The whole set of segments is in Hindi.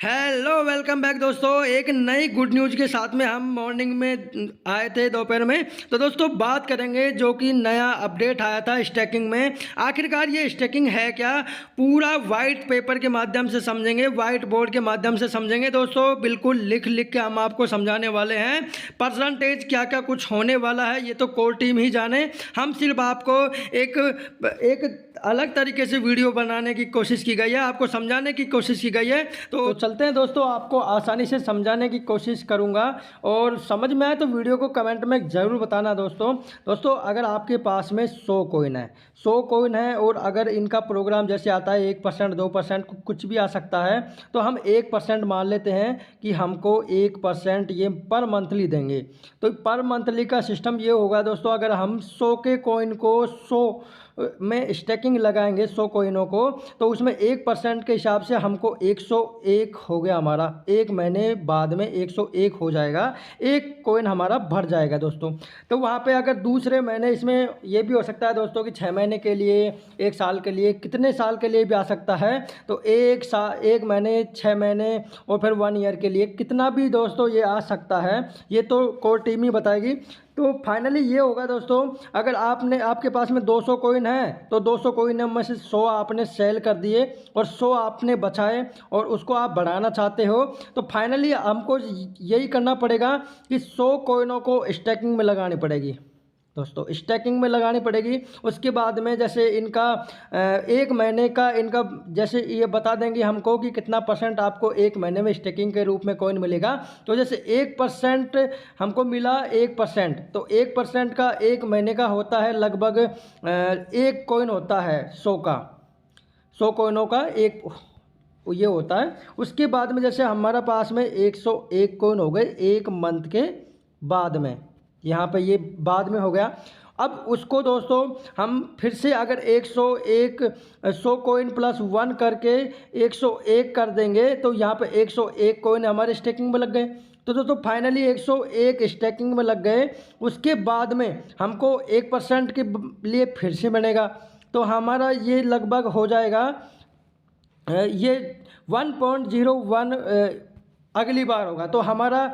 हेलो वेलकम बैक दोस्तों। एक नई गुड न्यूज़ के साथ में हम मॉर्निंग में आए थे दोपहर में। तो दोस्तों बात करेंगे जो कि नया अपडेट आया था स्टैकिंग में। आखिरकार ये स्टैकिंग है क्या, पूरा वाइट पेपर के माध्यम से समझेंगे, वाइट बोर्ड के माध्यम से समझेंगे दोस्तों। बिल्कुल लिख लिख के हम आपको समझाने वाले हैं। परसेंटेज क्या क्या कुछ होने वाला है ये तो कोर टीम ही जाने। हम सिर्फ आपको एक अलग तरीके से वीडियो बनाने की कोशिश की गई है, आपको समझाने की कोशिश की गई है। तो चलते हैं दोस्तों, आपको आसानी से समझाने की कोशिश करूंगा और समझ में आए तो वीडियो को कमेंट में ज़रूर बताना दोस्तों अगर आपके पास में 100 कॉइन है और अगर इनका प्रोग्राम जैसे आता है 1% 2% कुछ भी आ सकता है, तो हम 1% मान लेते हैं कि हमको 1% ये पर मंथली देंगे। तो पर मंथली का सिस्टम ये होगा दोस्तों, अगर हम 100 के कॉइन को 100 में स्टैकिंग लगाएंगे 100 कॉइनों को, तो उसमें 1% के हिसाब से हमको 101 हो गया हमारा। एक महीने बाद में 101 हो जाएगा, एक कॉइन हमारा भर जाएगा दोस्तों। तो वहाँ पे अगर दूसरे महीने, इसमें ये भी हो सकता है दोस्तों कि 6 महीने के लिए, 1 साल के लिए, कितने साल के लिए भी आ सकता है। तो 1 महीने, 6 महीने और फिर 1 ईयर के लिए कितना भी दोस्तों ये आ सकता है, ये तो कोर टीम ही बताएगी। तो फाइनली ये होगा दोस्तों, अगर आपके पास में 200 कॉइन है तो 200 कॉइन में से 100 आपने सेल कर दिए और 100 आपने बचाए और उसको आप बढ़ाना चाहते हो, तो फाइनली हमको यही करना पड़ेगा कि 100 कॉइनों को स्टैकिंग में लगानी पड़ेगी दोस्तों, स्टैकिंग में लगानी पड़ेगी। उसके बाद में जैसे इनका 1 महीने का इनका जैसे ये बता देंगे हमको कि कितना परसेंट आपको 1 महीने में स्टैकिंग के रूप में कॉइन मिलेगा। तो जैसे 1% हमको मिला 1%, तो 1% का 1 महीने का होता है लगभग 1 कॉइन होता है 100 का, 100 कॉइनों का एक ये होता है। उसके बाद में जैसे हमारा पास में 101 कॉइन हो गए 1 मंथ के बाद में, यहाँ पे ये बाद में हो गया। अब उसको दोस्तों हम फिर से अगर 101 100 कॉइन प्लस 1 करके 101 कर देंगे, तो यहाँ पे 101 कॉइन हमारे स्टैकिंग में लग गए। तो दोस्तों फाइनली 101 स्टैकिंग में लग गए। उसके बाद में हमको 1% के लिए फिर से बनेगा, तो हमारा ये लगभग हो जाएगा ये 1.01 अगली बार होगा। तो हमारा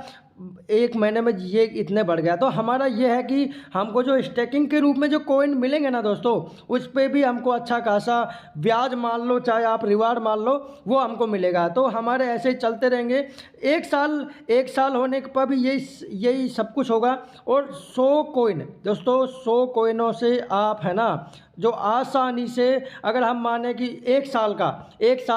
1 महीने में ये इतने बढ़ गया। तो हमारा ये है कि हमको जो स्टैकिंग के रूप में जो कॉइन मिलेंगे ना दोस्तों, उस पर भी हमको अच्छा खासा ब्याज मान लो, चाहे आप रिवार्ड मान लो, वो हमको मिलेगा। तो हमारे ऐसे ही चलते रहेंगे। 1 साल होने पर भी यही सब कुछ होगा। और 100 कॉइन दोस्तों, 100 कॉइनों से आप है ना जो आसानी से, अगर हम माने कि 1 साल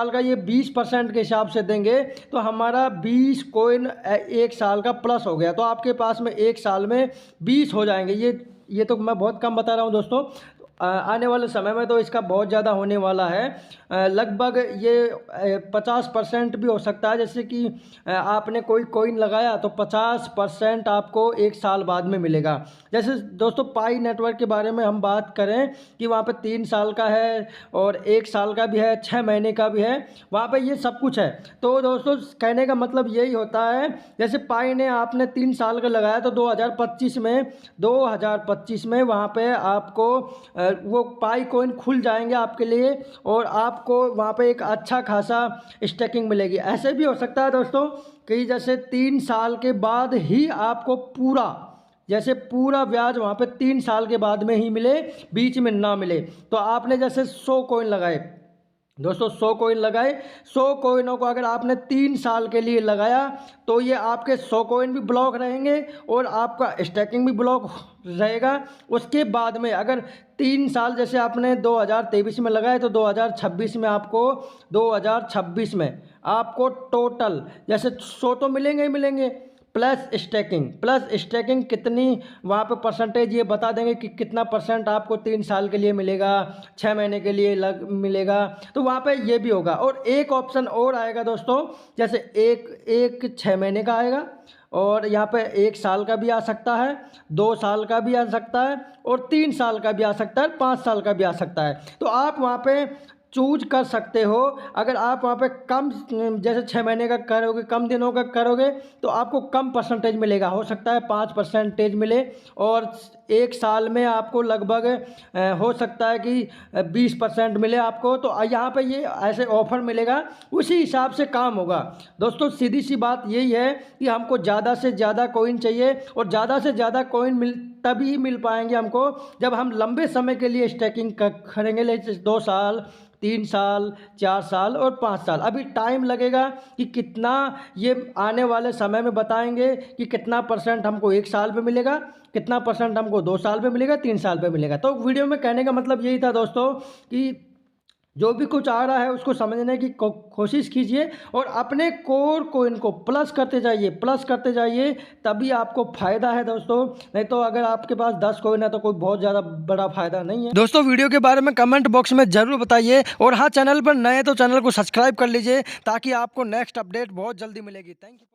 का ये 20% के हिसाब से देंगे, तो हमारा 20 कॉइन 1 साल का प्लस हो गया। तो आपके पास में 1 साल में 20 हो जाएंगे। ये तो मैं बहुत कम बता रहा हूँ दोस्तों, आने वाले समय में तो इसका बहुत ज़्यादा होने वाला है। लगभग ये 50% भी हो सकता है। जैसे कि आपने कोई कॉइन लगाया तो 50% आपको 1 साल बाद में मिलेगा। जैसे दोस्तों पाई नेटवर्क के बारे में हम बात करें कि वहाँ पे 3 साल का है और 1 साल का भी है, 6 महीने का भी है, वहाँ पे ये सब कुछ है। तो दोस्तों कहने का मतलब यही होता है, जैसे पाई ने आपने 3 साल का लगाया तो 2025 में वहाँ पे आपको वो पाई कॉइन खुल जाएंगे आपके लिए और आपको वहाँ पे एक अच्छा खासा स्टैकिंग मिलेगी। ऐसे भी हो सकता है दोस्तों कि जैसे 3 साल के बाद ही आपको पूरा ब्याज वहाँ पे 3 साल के बाद में ही मिले, बीच में ना मिले। तो आपने जैसे 100 कॉइन लगाए दोस्तों, 100 कॉइन लगाए, 100 कॉइनों को अगर आपने 3 साल के लिए लगाया, तो ये आपके 100 कॉइन भी ब्लॉक रहेंगे और आपका स्टैकिंग भी ब्लॉक रहेगा। उसके बाद में अगर 3 साल जैसे आपने 2023 में लगाए, तो 2026 में आपको टोटल जैसे 100 तो मिलेंगे ही मिलेंगे, प्लस स्टैकिंग कितनी वहाँ पे परसेंटेज ये बता देंगे कि कितना परसेंट आपको 3 साल के लिए मिलेगा, 6 महीने के लिए मिलेगा। तो वहाँ पे ये भी होगा। और एक ऑप्शन और आएगा दोस्तों, जैसे एक 6 महीने का आएगा और यहाँ पे 1 साल का भी आ सकता है, 2 साल का भी आ सकता है और 3 साल का भी आ सकता है, 5 साल का भी आ सकता है। तो आप वहाँ पे चूज कर सकते हो। अगर आप वहाँ पे कम जैसे 6 महीने का करोगे, कम दिनों का करोगे, तो आपको कम परसेंटेज मिलेगा। हो सकता है 5% मिले और 1 साल में आपको लगभग हो सकता है कि 20% मिले आपको। तो यहाँ पे ये ऐसे ऑफर मिलेगा, उसी हिसाब से काम होगा। दोस्तों सीधी सी बात यही है कि हमको ज़्यादा से ज़्यादा कॉइन चाहिए, और ज़्यादा से ज़्यादा कॉइन तभी मिल पाएंगे हमको जब हम लंबे समय के लिए स्टैकिंग करेंगे, जैसे 2 साल, 3 साल, 4 साल और 5 साल। अभी टाइम लगेगा कि कितना, ये आने वाले समय में बताएंगे कि कितना परसेंट हमको 1 साल पे मिलेगा, कितना परसेंट हमको 2 साल पे मिलेगा, 3 साल पे मिलेगा। तो वीडियो में कहने का मतलब यही था दोस्तों कि जो भी कुछ आ रहा है उसको समझने की कोशिश कीजिए, और अपने कोर कोइन को प्लस करते जाइए, प्लस करते जाइए, तभी आपको फ़ायदा है दोस्तों। नहीं तो अगर आपके पास 10 कोइन है तो कोई बहुत ज़्यादा बड़ा फ़ायदा नहीं है। दोस्तों वीडियो के बारे में कमेंट बॉक्स में ज़रूर बताइए, और हाँ, चैनल पर नए तो चैनल को सब्सक्राइब कर लीजिए ताकि आपको नेक्स्ट अपडेट बहुत जल्दी मिलेगी। Thank you.